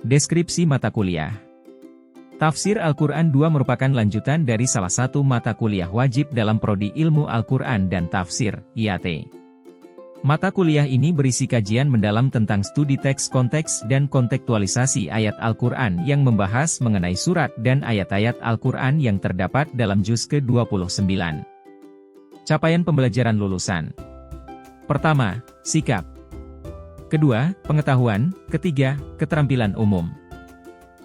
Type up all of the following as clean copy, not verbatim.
Deskripsi mata kuliah. Tafsir Al-Quran 2 merupakan lanjutan dari salah satu mata kuliah wajib dalam Prodi Ilmu Al-Quran dan Tafsir, IAT. Mata kuliah ini berisi kajian mendalam tentang studi teks konteks dan kontekstualisasi ayat Al-Quran yang membahas mengenai surat dan ayat-ayat Al-Quran yang terdapat dalam juz ke-29. Capaian pembelajaran lulusan. Pertama, sikap. Kedua, pengetahuan. Ketiga, keterampilan umum.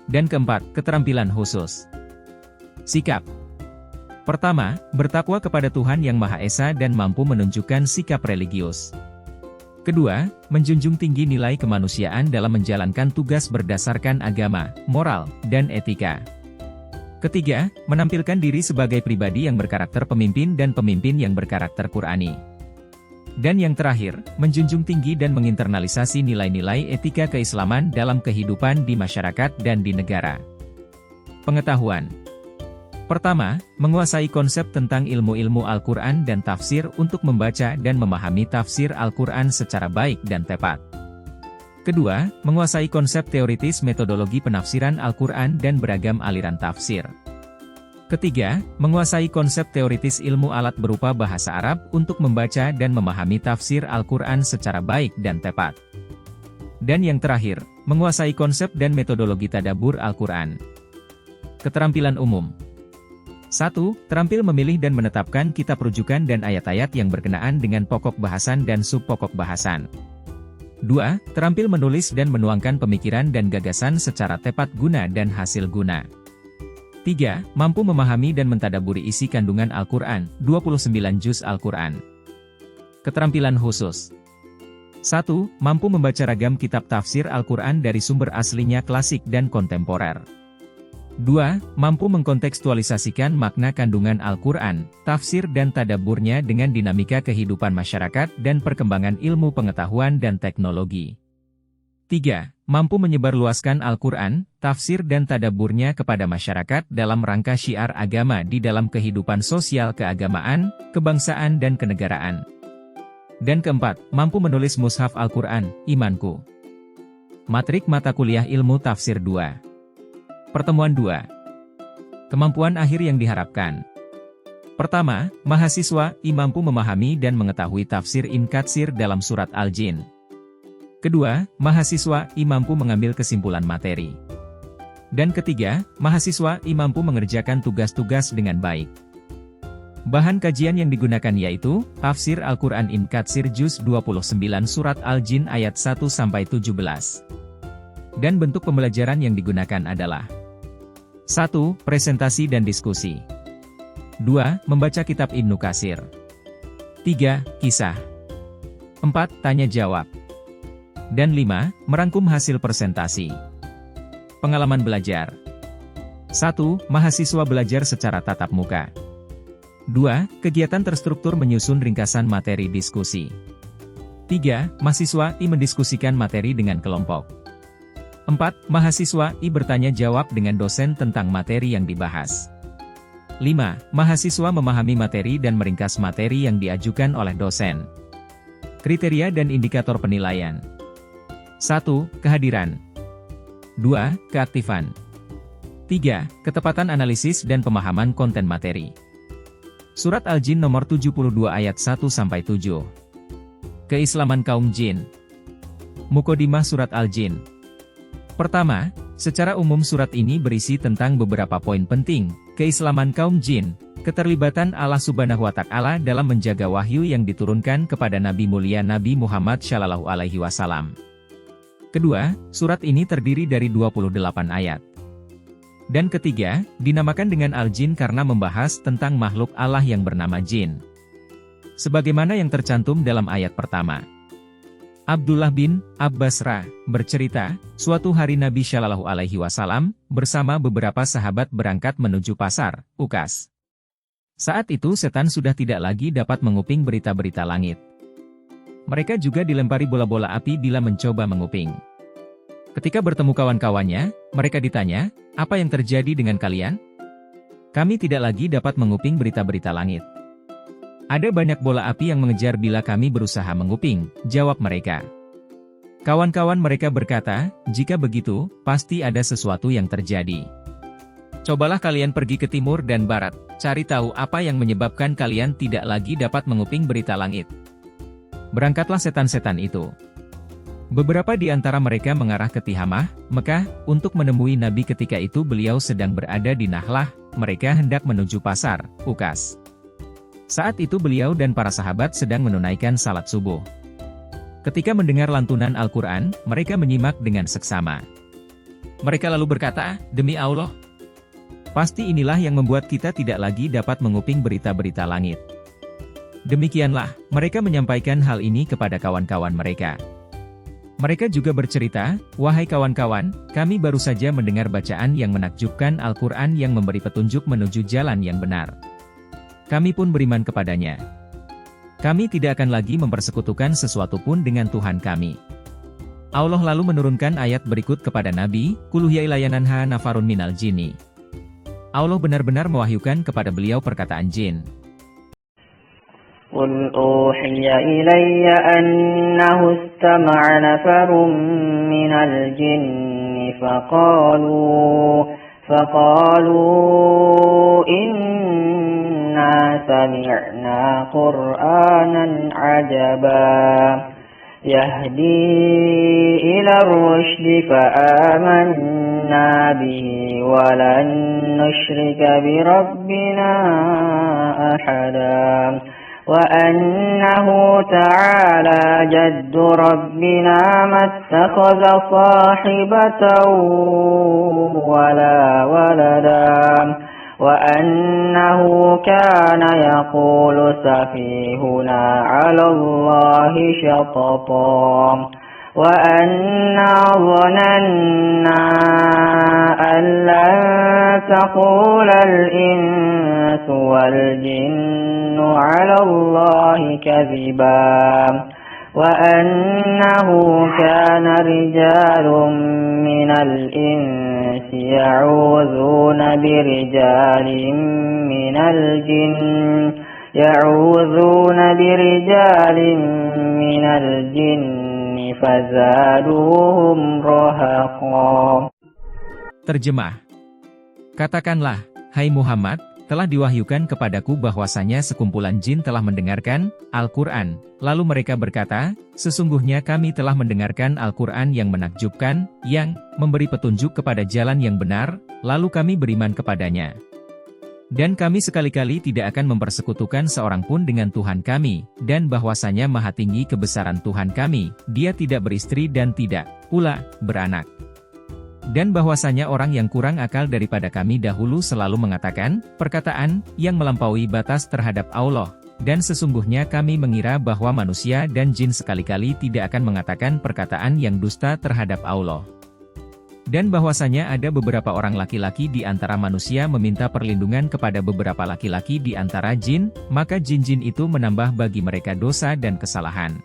Dan keempat, keterampilan khusus. Sikap. Pertama, bertakwa kepada Tuhan Yang Maha Esa dan mampu menunjukkan sikap religius. Kedua, menjunjung tinggi nilai kemanusiaan dalam menjalankan tugas berdasarkan agama, moral, dan etika. Ketiga, menampilkan diri sebagai pribadi yang berkarakter pemimpin dan pemimpin yang berkarakter Qur'ani. Dan yang terakhir, menjunjung tinggi dan menginternalisasi nilai-nilai etika keislaman dalam kehidupan di masyarakat dan di negara. Pengetahuan. Pertama, menguasai konsep tentang ilmu-ilmu Al-Quran dan tafsir untuk membaca dan memahami tafsir Al-Quran secara baik dan tepat. Kedua, menguasai konsep teoritis metodologi penafsiran Al-Quran dan beragam aliran tafsir. Ketiga, menguasai konsep teoritis ilmu alat berupa bahasa Arab untuk membaca dan memahami tafsir Al-Quran secara baik dan tepat. Dan yang terakhir, menguasai konsep dan metodologi tadabbur Al-Quran. Keterampilan umum. 1. Terampil memilih dan menetapkan kitab rujukan dan ayat-ayat yang berkenaan dengan pokok bahasan dan subpokok bahasan. 2. Terampil menulis dan menuangkan pemikiran dan gagasan secara tepat guna dan hasil guna. 3. Mampu memahami dan mentadaburi isi kandungan Al-Quran, 29 juz Al-Quran. Keterampilan khusus. 1. Mampu membaca ragam kitab tafsir Al-Quran dari sumber aslinya klasik dan kontemporer. 2. Mampu mengkontekstualisasikan makna kandungan Al-Quran, tafsir dan tadabburnya dengan dinamika kehidupan masyarakat dan perkembangan ilmu pengetahuan dan teknologi. 3. Mampu menyebarluaskan Al-Quran, tafsir dan tadabburnya kepada masyarakat dalam rangka syiar agama di dalam kehidupan sosial keagamaan, kebangsaan dan kenegaraan. Dan keempat, mampu menulis mushaf Al-Quran, imanku. Matrik mata kuliah ilmu tafsir 2. Pertemuan 2. Kemampuan akhir yang diharapkan. Pertama, mahasiswa mampu memahami dan mengetahui tafsir Ibnu Katsir dalam surat Al-Jin. Kedua, mahasiswa mampu mengambil kesimpulan materi. Dan ketiga, mahasiswa mampu mengerjakan tugas-tugas dengan baik. Bahan kajian yang digunakan yaitu, Tafsir Al-Quran Ibnu Katsir Juz 29 Surat Al-Jin ayat 1-17. Dan bentuk pembelajaran yang digunakan adalah 1. Presentasi dan diskusi. 2. Membaca kitab Ibnu Katsir. 3. Kisah. 4. Tanya jawab. Dan 5. Merangkum hasil presentasi. Pengalaman belajar. 1. Mahasiswa belajar secara tatap muka. 2. Kegiatan terstruktur menyusun ringkasan materi diskusi. 3. Mahasiswa mendiskusikan materi dengan kelompok. 4. Mahasiswa bertanya jawab dengan dosen tentang materi yang dibahas. 5. Mahasiswa memahami materi dan meringkas materi yang diajukan oleh dosen. Kriteria dan indikator penilaian. 1. Kehadiran. 2. Keaktifan. 3. Ketepatan analisis dan pemahaman konten materi. Surat Al-Jin nomor 72 ayat 1-7. Keislaman kaum jin. Muqaddimah Surat Al-Jin. Pertama, secara umum surat ini berisi tentang beberapa poin penting, keislaman kaum jin, keterlibatan Allah Subhanahu wa Ta'ala dalam menjaga wahyu yang diturunkan kepada Nabi mulia Nabi Muhammad Shallallahu Alaihi Wasallam. Kedua, surat ini terdiri dari 28 ayat. Dan ketiga, dinamakan dengan Al-Jin karena membahas tentang makhluk Allah yang bernama jin. Sebagaimana yang tercantum dalam ayat pertama. Abdullah bin Abbas bercerita, suatu hari Nabi Shallallahu Alaihi Wasallam bersama beberapa sahabat berangkat menuju pasar, Ukas. Saat itu setan sudah tidak lagi dapat menguping berita-berita langit. Mereka juga dilempari bola-bola api bila mencoba menguping. Ketika bertemu kawan-kawannya, mereka ditanya, "Apa yang terjadi dengan kalian? Kami tidak lagi dapat menguping berita-berita langit." "Ada banyak bola api yang mengejar bila kami berusaha menguping," jawab mereka. Kawan-kawan mereka berkata, "Jika begitu, pasti ada sesuatu yang terjadi. Cobalah kalian pergi ke timur dan barat, cari tahu apa yang menyebabkan kalian tidak lagi dapat menguping berita langit." Berangkatlah setan-setan itu. Beberapa di antara mereka mengarah ke Tihamah, Mekah, untuk menemui Nabi ketika itu beliau sedang berada di Nahlah, mereka hendak menuju pasar, Ukas. Saat itu beliau dan para sahabat sedang menunaikan salat subuh. Ketika mendengar lantunan Al-Quran, mereka menyimak dengan seksama. Mereka lalu berkata, "Demi Allah, pasti inilah yang membuat kita tidak lagi dapat menguping berita-berita langit." Demikianlah, mereka menyampaikan hal ini kepada kawan-kawan mereka. Mereka juga bercerita, "Wahai kawan-kawan, kami baru saja mendengar bacaan yang menakjubkan Al-Quran yang memberi petunjuk menuju jalan yang benar. Kami pun beriman kepadanya. Kami tidak akan lagi mempersekutukan sesuatu pun dengan Tuhan kami." Allah lalu menurunkan ayat berikut kepada Nabi, "Qul uhiya ilayya annahu nafarun minal jinni." Allah benar-benar mewahyukan kepada beliau perkataan jin. قل أوحي إلي أنه استمع نفر من الجن فقالوا إنا سمعنا قرآنا عجبا يهدي إلى الرشد فآمنا به ولن نشرك بربنا أحدا وأنه تعالى جد ربنا ما اتخذ صاحبة ولا ولدا وأنه كان يقول سفيهنا على الله شططا وأنا ظننا أن لن تقول الإنس والجن على الله كذبا وأنه كان رجال من الإنس يعوذون برجال من الجن فزادوهم رهقا. Terjemah. Katakanlah, hai Muhammad, telah diwahyukan kepadaku bahwasanya sekumpulan jin telah mendengarkan Al-Quran. Lalu mereka berkata, sesungguhnya kami telah mendengarkan Al-Quran yang menakjubkan, yang memberi petunjuk kepada jalan yang benar, lalu kami beriman kepadanya. Dan kami sekali-kali tidak akan mempersekutukan seorang pun dengan Tuhan kami, dan bahwasanya maha tinggi kebesaran Tuhan kami, dia tidak beristri dan tidak pula beranak. Dan bahwasanya orang yang kurang akal daripada kami dahulu selalu mengatakan perkataan yang melampaui batas terhadap Allah, dan sesungguhnya kami mengira bahwa manusia dan jin sekali-kali tidak akan mengatakan perkataan yang dusta terhadap Allah. Dan bahwasanya ada beberapa orang laki-laki di antara manusia meminta perlindungan kepada beberapa laki-laki di antara jin, maka jin-jin itu menambah bagi mereka dosa dan kesalahan.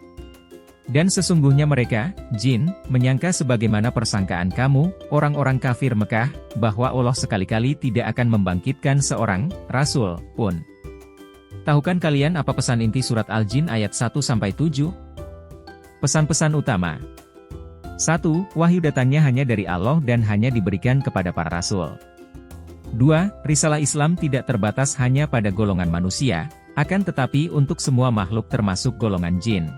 Dan sesungguhnya mereka, jin, menyangka sebagaimana persangkaan kamu, orang-orang kafir Mekah, bahwa Allah sekali-kali tidak akan membangkitkan seorang rasul pun. Tahukah kalian apa pesan inti surat Al-Jin ayat 1-7? Pesan-pesan utama. 1. Wahyu datangnya hanya dari Allah dan hanya diberikan kepada para rasul. 2. Risalah Islam tidak terbatas hanya pada golongan manusia, akan tetapi untuk semua makhluk termasuk golongan jin.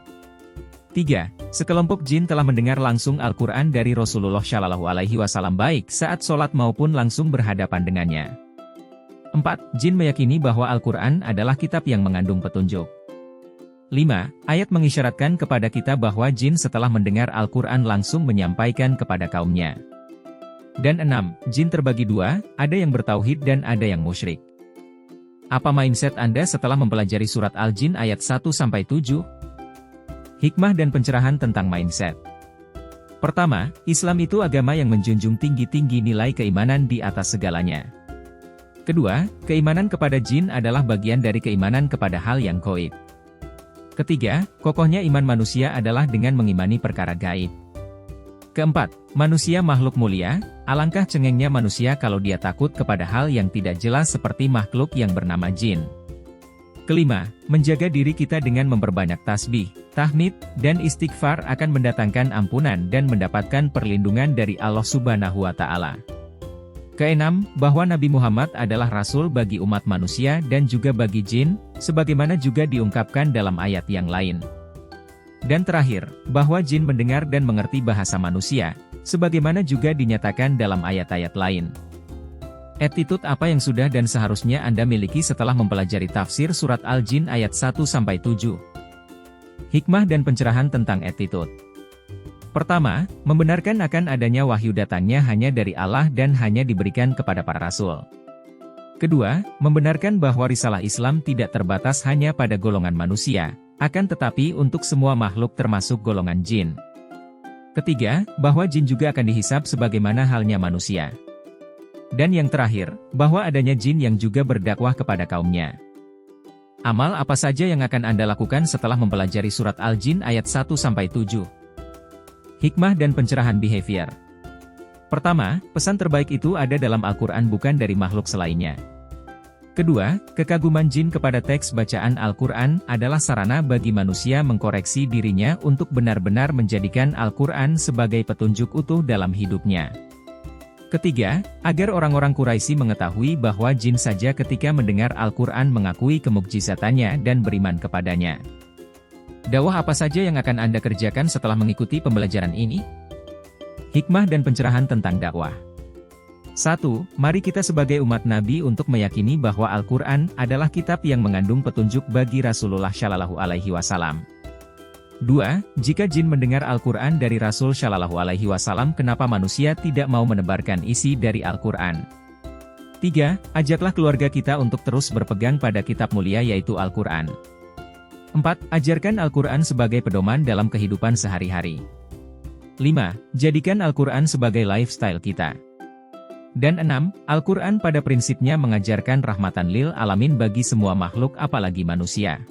3. Sekelompok jin telah mendengar langsung Al-Quran dari Rasulullah Shallallahu Alaihi Wasallam baik saat sholat maupun langsung berhadapan dengannya. 4. Jin meyakini bahwa Al-Quran adalah kitab yang mengandung petunjuk. 5. Ayat mengisyaratkan kepada kita bahwa jin setelah mendengar Al-Quran langsung menyampaikan kepada kaumnya. Dan 6. Jin terbagi dua, ada yang bertauhid dan ada yang musyrik. Apa mindset Anda setelah mempelajari surat Al-Jin ayat 1-7? Hikmah dan pencerahan tentang mindset. Pertama, Islam itu agama yang menjunjung tinggi-tinggi nilai keimanan di atas segalanya. Kedua, keimanan kepada jin adalah bagian dari keimanan kepada hal yang gaib. Ketiga, kokohnya iman manusia adalah dengan mengimani perkara gaib. Keempat, manusia makhluk mulia, alangkah cengengnya manusia kalau dia takut kepada hal yang tidak jelas seperti makhluk yang bernama jin. Kelima, menjaga diri kita dengan memperbanyak tasbih, tahmid, dan istighfar akan mendatangkan ampunan dan mendapatkan perlindungan dari Allah Subhanahu wa Ta'ala. Keenam, bahwa Nabi Muhammad adalah rasul bagi umat manusia dan juga bagi jin, sebagaimana juga diungkapkan dalam ayat yang lain. Dan terakhir, bahwa jin mendengar dan mengerti bahasa manusia, sebagaimana juga dinyatakan dalam ayat-ayat lain. Attitude apa yang sudah dan seharusnya Anda miliki setelah mempelajari tafsir surat Al-Jin ayat 1-7? Hikmah dan pencerahan tentang attitude. Pertama, membenarkan akan adanya wahyu datangnya hanya dari Allah dan hanya diberikan kepada para rasul. Kedua, membenarkan bahwa risalah Islam tidak terbatas hanya pada golongan manusia, akan tetapi untuk semua makhluk termasuk golongan jin. Ketiga, bahwa jin juga akan dihisab sebagaimana halnya manusia. Dan yang terakhir, bahwa adanya jin yang juga berdakwah kepada kaumnya. Amal apa saja yang akan Anda lakukan setelah mempelajari surat Al-Jin ayat 1-7? Hikmah dan pencerahan behavior. Pertama, pesan terbaik itu ada dalam Al-Quran bukan dari makhluk selainnya. Kedua, kekaguman jin kepada teks bacaan Al-Quran adalah sarana bagi manusia mengkoreksi dirinya untuk benar-benar menjadikan Al-Quran sebagai petunjuk utuh dalam hidupnya. Ketiga, agar orang-orang Quraisy mengetahui bahwa jin saja ketika mendengar Al-Quran mengakui kemukjizatannya dan beriman kepadanya. Dakwah apa saja yang akan Anda kerjakan setelah mengikuti pembelajaran ini? Hikmah dan pencerahan tentang dakwah. 1. Mari kita sebagai umat Nabi untuk meyakini bahwa Al-Quran adalah kitab yang mengandung petunjuk bagi Rasulullah Shallallahu Alaihi Wasallam. 2. Jika jin mendengar Al-Quran dari Rasul Shallallahu Alaihi Wasallam, kenapa manusia tidak mau menebarkan isi dari Al-Quran? 3. Ajaklah keluarga kita untuk terus berpegang pada kitab mulia yaitu Al-Quran. 4. Ajarkan Al-Quran sebagai pedoman dalam kehidupan sehari-hari. 5. Jadikan Al-Quran sebagai lifestyle kita. Dan 6. Al-Quran pada prinsipnya mengajarkan rahmatan lil alamin bagi semua makhluk apalagi manusia.